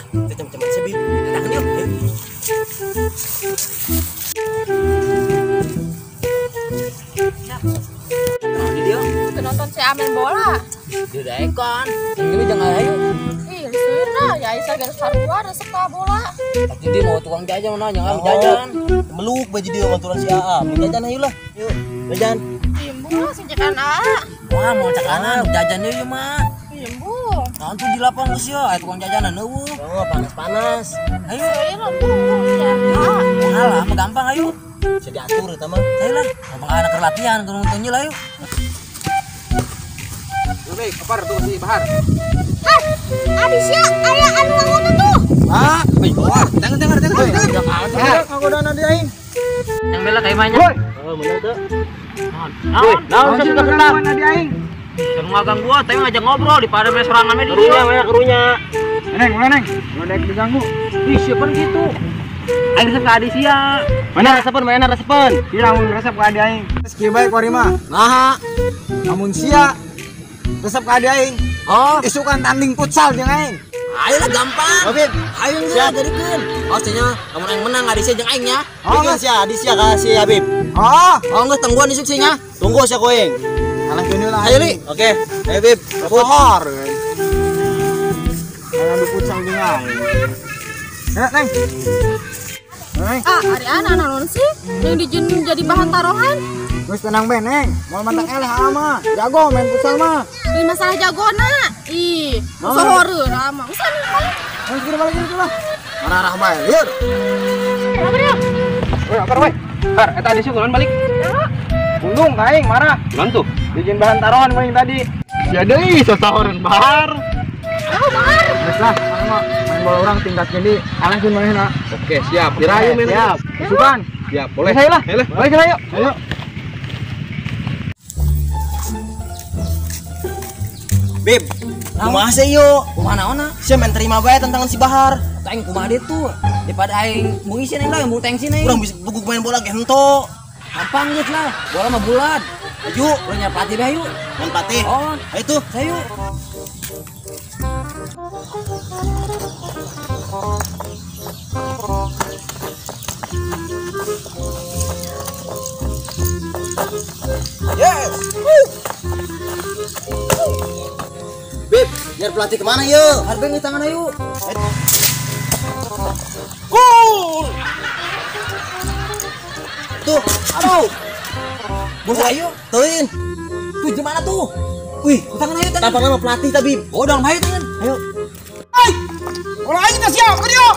lah. Kita macam mana Bib? Datang yuk. Di dia. Kita nonton si Amin bola. Dia dah ikon. Ini jangan ayo. Ih, sudah ya Isa garis sarua ada sekolah bola. Tapi dia mau tukang jajan mana? Jangan jajan. Meluk baju dia sama turun si Aa. Jajan ayo lah. Yuk, jajan. Imbu sinjakan A. Wah, mau cakanan jajan yuk mah. Imbu. Nanti di lapang geus ya, tukang jajanan eueuh. Oh, panas-panas. Ayo. Saya bu ya. Alah, mah gampang ayo. Bisa diatur eta mah. Ayo lah, abang anak latihan kalau nontonnya lah yuk. Baik, kapar tuh si Bahar. Hah, abis ya aya anu ngangona tuh. Ah, baik keluar. Dengar. Aku udah nanti aing. Yang bela kayak banyak. Oh, bener tuh. Naon sih suka senang. Nanti aing. Jangan ngagang gua, tapi ngajak ngobrol di pada mes serangan di Kerunya, mana kerunya. Neng, udah diganggu. Ih, siapa gitu? Aing resep ka Adisia. Mana resepen? Hilang resep ka adi aing. Sekieu bae kuari mah. Nah, Namun sia resep ka adi aing. oh, Isukan tanding futsal jeung aing. ayo lah gampang. Oke. Ayo siap jadikeun. Oh, cenah lamun aing menang Adisia jeung aing nya. Bikin si Adisia ka si Habib. Oh, Oh, geus tengguan isuk sih nya. Tunggu si Koeng. alah gini lah. Ayo li. Oke. Ayo Bib. Pohor. Ayo adu futsal jeung aing. Neng. Neng, Ah, ari anak naon sih? Yang dijun jadi bahan taruhan. geus tenang bae neng. Moal mantak eleh ama. Jago main futsal mah. Ini masalah jagona. Ih, sohore rama. Usah nih balik. Neng kira balik itu lah. Marah bae, lieur. Apa dia? Woi, apar we? Har, eta adi sukulan balik. Undung ka aing marah. Mantu. Dijin bahan taruhan main tadi. Ya deui sasahoreun Bahar. Oh, Bahar. Geus lah, mana mah main bola orang tingkat jadi alangkeun manehna. Oke, siap. Dirayu main. Siap. Isukan. Siap, boleh. Saya lah. Ayo lah. Balik ayo. Ayo. Bib. Kumaha sih yuk? Kumaha naonna? Sia main terima bae tantangan si Bahar. Aing kumaha dia tuh? Daripada aing mau isi neng lah, mau tengsin aing. Urang bisa buguk main bola ge henteu. Gampang geus lah. Bola mah bulat. Ayo, Lu nya pelatih deh yuk. main patih. Oh, Ayo tuh. saya yuk. Yes. Bib, biar pelatih kemana yuk? Harbeng di tangan ayo. Gol. Tuh, aduh. Bola ayo. Tuin. Tuh gimana tuh? Wih, tangan ayo tangan. Tanpa nama pelatih tapi. Oh, dalam ayo tangan. Ayo. Hai. Bola aing teh siap, ka dieu.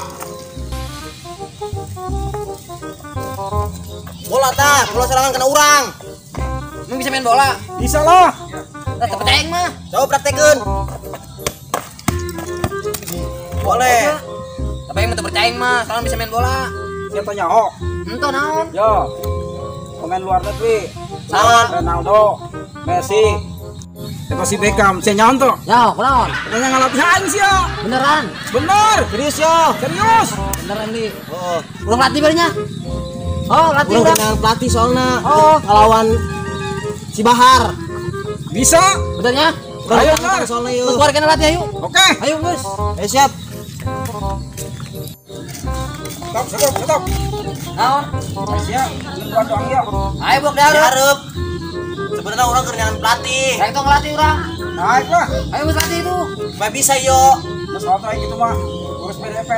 Bola tah, bola serangan kena urang. Lu bisa main bola? Bisa lah. Lah, tapi aing mah. Coba praktekeun. Boleh. Tapi aing mah percaya mah, soalnya bisa main bola. Siapa nyaho? Ento naon? Yo. Pemain luar negeri. Naon? Ronaldo, Messi. Siapa si Beckham? Si nyaon tuh? Ya, kunaon? Katanya ngalatihan sih ya. Beneran? Bener. Serius yo. Serius. Beneran nih. Oh, Ulang latih barunya? Oh, latih urang udah. kenal pelatih soalnya. Oh. Ngelawan si Bahar. Bisa. Benernya? Ayo, Urang Nar. soalnya Lu yuk. keluarkan latih ayo. Oke. Ayo, guys. Ayo siap. Stop. Naon? Siap. Luar doang ya. Ayo, Bok, diharap. Diharap. Sebenarnya orang kerjaan pelatih. Saya tong latih urang. Naik lah. Ayo, Mas latih itu. Supaya bisa yo. Mas kalau kayak gitu mah urus PDP.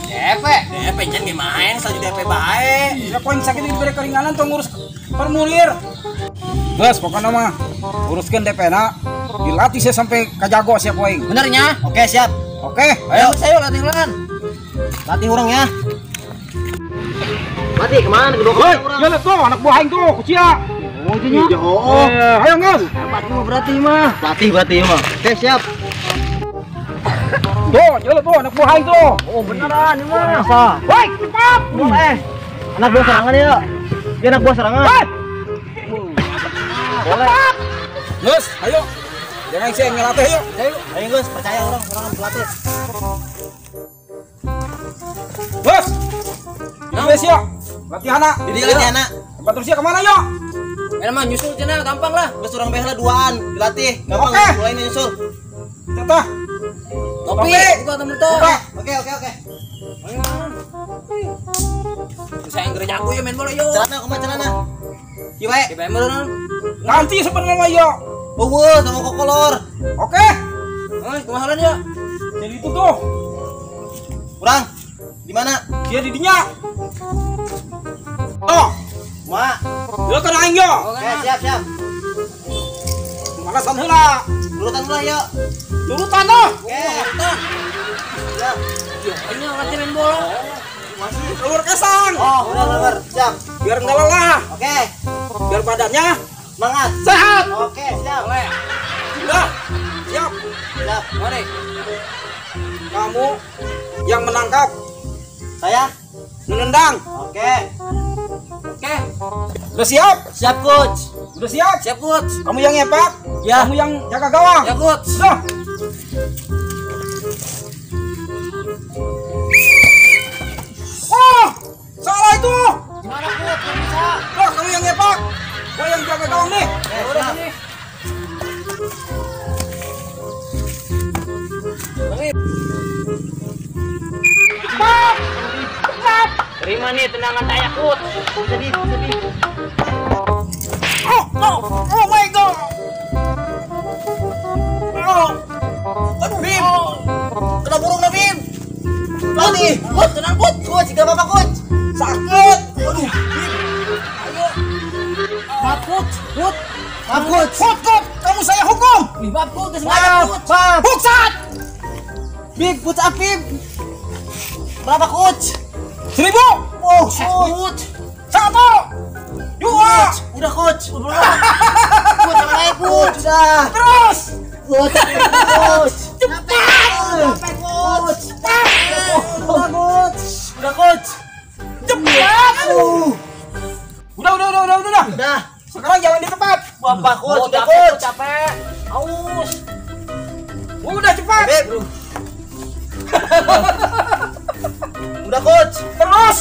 DP. DP jangan ge main, saja DP bae. Ya poin sakit diberi keringanan tuh ngurus formulir. Guys, pokoknya mah uruskan DP na. Dilatih saya sampai kajago siap poin. Benernya? Oke, siap. Oke. Ayo, saya latih ulangan. Latih orang ya. Latih kemana? Kedua Woi, orang. ya lihat tuh anak buah aing tuh, kucia. Oh, itu nya. Oh. Ayo ngas. Latih mah berarti mah. Latih berarti mah. Oke, siap. Tuh, ya lihat tuh anak buah aing tuh. Oh, beneran ini mah. Masa? Woi, tetap. Boleh. Anak buah serangan ya. Dia anak buah serangan. Woi. Boleh. Gus, ayo. Jangan sih ngelatih yuk. Ayo Gus, percaya orang pelatih. Gus. Wes yuk. Latihan na. Jadi latih anak. Tempat terusnya kemana yuk? Emang nyusul cenah gampang lah. Gus orang behla duaan dilatih. Gampang Oke. mulai nyusul. Tetah. Topi, Topi. buka temen tuh. Buka. Oke. Saya yang kerja aku ya main bola yo. Celana kumaha celana? Kiwe. Di PM dulu. Nanti sebenarnya yo. Eueuh sama kokolor. Oke. Kumaha lan ya? Jadi itu tuh. Urang. Di mana? Dia di dinya. Oh, Ma. dia kan aing yo. Oke, siap. Mana san heula? Urutan ulah yuk. Turutan oh. Oke. Siap. Yo, ini ngerti main bola. Masih. Keluar kasang. Oh, udah. Siap. Biar enggak lelah. Oke. Biar badannya Semangat. sehat. Oke, siap. Boleh. Udah. Siap. Siap. Mari. Kamu yang menangkap, Saya. menendang. Oke. Oke. Udah siap? Siap, coach. Udah siap? Siap, coach. Kamu yang nyepak, Ya. kamu yang jaga gawang. Ya, coach. Udah. Oh, salah itu. Gimana, coach? Nggak bisa. Wah, kamu yang nyepak, gua yang jaga gawang nih. Oke, siap. Terima nih tendangan saya, coach. Sedih. Oh my god. Oh, Aduh, Bim. Kena burung dah, Bim. Latih. Coach, tenang, coach. Coach, gak apa-apa, coach. sakit. Aduh, Bim. Maaf, coach. Coach. Maaf, coach. Hukum, kamu saya hukum. Maaf, coach. Gak sengaja, coach. Maaf. Huksat. Bim, coach Apim. Berapa, coach? 1000. Oh, coach. 1. 2. Udah, coach. Coach, yang lain, coach. Udah. Terus. Coach, coach. Sampai coach. Udah, coach. Udah, coach. Cepat. Udah. Udah. Sekarang jangan di tempat. Bapak, coach. Udah, capek, coach. capek. Aus. Udah cepat. Bim. Udah, coach. Terus.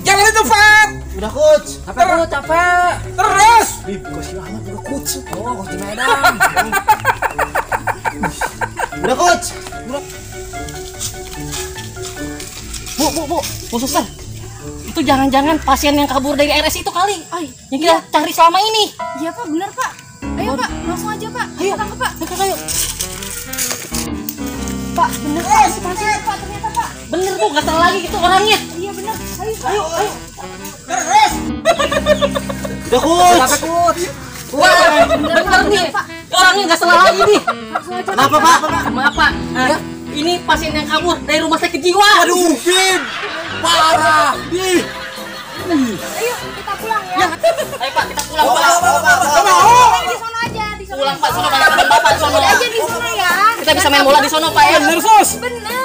Jangan di tempat. Udah, coach. Capek, coach. Capek. Terus. Bim, kasih amat udah, coach. Oh, coach di Medan. Udah, coach. Bu suster, itu jangan-jangan pasien yang kabur dari RS itu kali, yang kita cari selama ini. Iya pak, benar pak. Ayo pak, langsung aja pak. Ayo, Tangkap pak. ayo. Pak, bener pak, si pasien pak ternyata pak. Bener bu, nggak salah lagi itu orangnya. Iya benar. Ayo pak. Ayo. Terus. Udah, coach. Capek, coach. Wah, bener nih, orangnya nggak salah lagi nih. Kenapa, Pak? Maaf pak, ya, ini pasien yang kabur dari rumah sakit jiwa. Aduh, Bim. Parah. Ayo kita pulang ya. Ayo pak, kita pulang Bapak, pak. bapak. Di sana aja, di sana. Pulang pak, sono banyak bapak di sono. Aja di sana ya. Kita bisa main bola di sono pak ya. Bener sus. Bener.